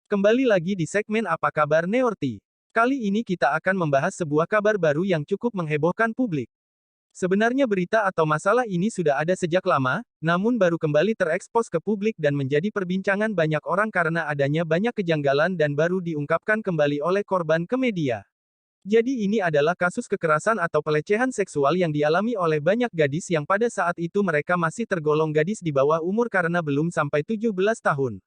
Kembali lagi di segmen Apa Kabar Neorti. Kali ini kita akan membahas sebuah kabar baru yang cukup menghebohkan publik. Sebenarnya berita atau masalah ini sudah ada sejak lama, namun baru kembali terekspos ke publik dan menjadi perbincangan banyak orang karena adanya banyak kejanggalan dan baru diungkapkan kembali oleh korban ke media. Jadi ini adalah kasus kekerasan atau pelecehan seksual yang dialami oleh banyak gadis yang pada saat itu mereka masih tergolong gadis di bawah umur karena belum sampai 17 tahun.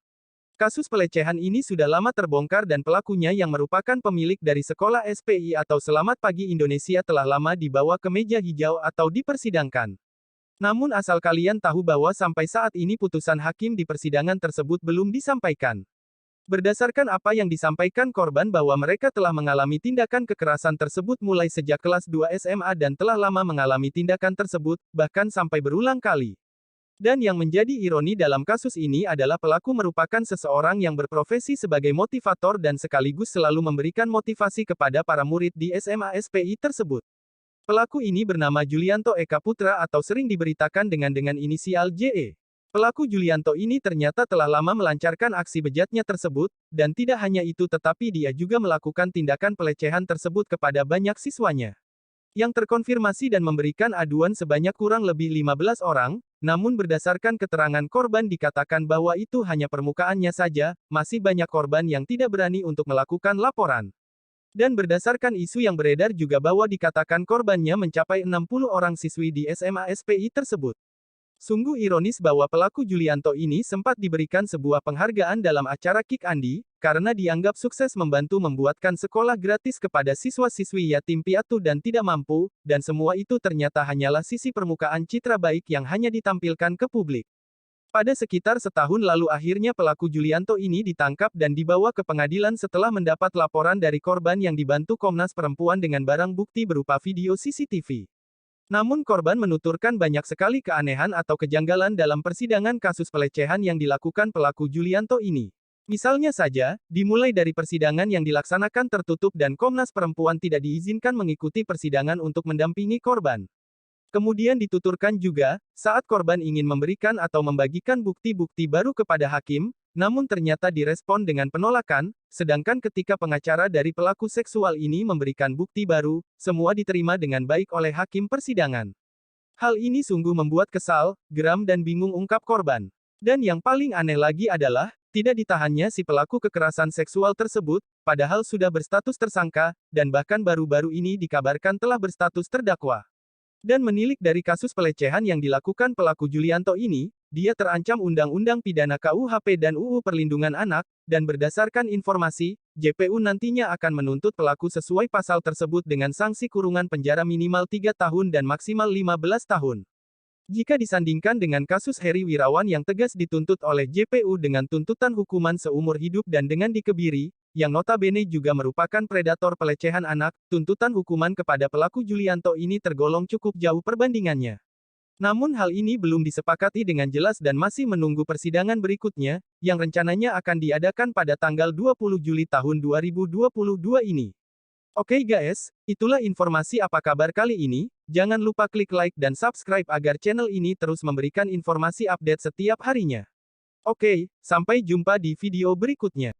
Kasus pelecehan ini sudah lama terbongkar dan pelakunya yang merupakan pemilik dari sekolah SPI atau Selamat Pagi Indonesia telah lama dibawa ke meja hijau atau dipersidangkan. Namun asal kalian tahu bahwa sampai saat ini putusan hakim di persidangan tersebut belum disampaikan. Berdasarkan apa yang disampaikan korban bahwa mereka telah mengalami tindakan kekerasan tersebut mulai sejak kelas 2 SMA dan telah lama mengalami tindakan tersebut, bahkan sampai berulang kali. Dan yang menjadi ironi dalam kasus ini adalah pelaku merupakan seseorang yang berprofesi sebagai motivator dan sekaligus selalu memberikan motivasi kepada para murid di SMA SPI tersebut. Pelaku ini bernama Julianto Eka Putra atau sering diberitakan dengan inisial JE. Pelaku Julianto ini ternyata telah lama melancarkan aksi bejatnya tersebut, dan tidak hanya itu tetapi dia juga melakukan tindakan pelecehan tersebut kepada banyak siswanya. Yang terkonfirmasi dan memberikan aduan sebanyak kurang lebih 15 orang, namun berdasarkan keterangan korban dikatakan bahwa itu hanya permukaannya saja, masih banyak korban yang tidak berani untuk melakukan laporan. Dan berdasarkan isu yang beredar juga bahwa dikatakan korbannya mencapai 60 orang siswi di SMA SPI tersebut. Sungguh ironis bahwa pelaku Julianto ini sempat diberikan sebuah penghargaan dalam acara Kick Andi, karena dianggap sukses membantu membuatkan sekolah gratis kepada siswa-siswi yatim piatu dan tidak mampu, dan semua itu ternyata hanyalah sisi permukaan citra baik yang hanya ditampilkan ke publik. Pada sekitar setahun lalu akhirnya pelaku Julianto ini ditangkap dan dibawa ke pengadilan setelah mendapat laporan dari korban yang dibantu Komnas Perempuan dengan barang bukti berupa video CCTV. Namun korban menuturkan banyak sekali keanehan atau kejanggalan dalam persidangan kasus pelecehan yang dilakukan pelaku Julianto ini. Misalnya saja, dimulai dari persidangan yang dilaksanakan tertutup dan Komnas Perempuan tidak diizinkan mengikuti persidangan untuk mendampingi korban. Kemudian dituturkan juga, saat korban ingin memberikan atau membagikan bukti-bukti baru kepada hakim, namun ternyata direspon dengan penolakan, sedangkan ketika pengacara dari pelaku seksual ini memberikan bukti baru, semua diterima dengan baik oleh hakim persidangan. Hal ini sungguh membuat kesal, geram dan bingung ungkap korban. Dan yang paling aneh lagi adalah, tidak ditahannya si pelaku kekerasan seksual tersebut, padahal sudah berstatus tersangka, dan bahkan baru-baru ini dikabarkan telah berstatus terdakwa. Dan menilik dari kasus pelecehan yang dilakukan pelaku Julianto ini, dia terancam Undang-Undang Pidana KUHP dan UU Perlindungan Anak, dan berdasarkan informasi, JPU nantinya akan menuntut pelaku sesuai pasal tersebut dengan sanksi kurungan penjara minimal 3 tahun dan maksimal 15 tahun. Jika disandingkan dengan kasus Heri Wirawan yang tegas dituntut oleh JPU dengan tuntutan hukuman seumur hidup dan dengan dikebiri, yang notabene juga merupakan predator pelecehan anak, tuntutan hukuman kepada pelaku Julianto ini tergolong cukup jauh perbandingannya. Namun hal ini belum disepakati dengan jelas dan masih menunggu persidangan berikutnya, yang rencananya akan diadakan pada tanggal 20 Juli tahun 2022 ini. Oke guys, itulah informasi apa kabar kali ini, jangan lupa klik like dan subscribe agar channel ini terus memberikan informasi update setiap harinya. Oke, sampai jumpa di video berikutnya.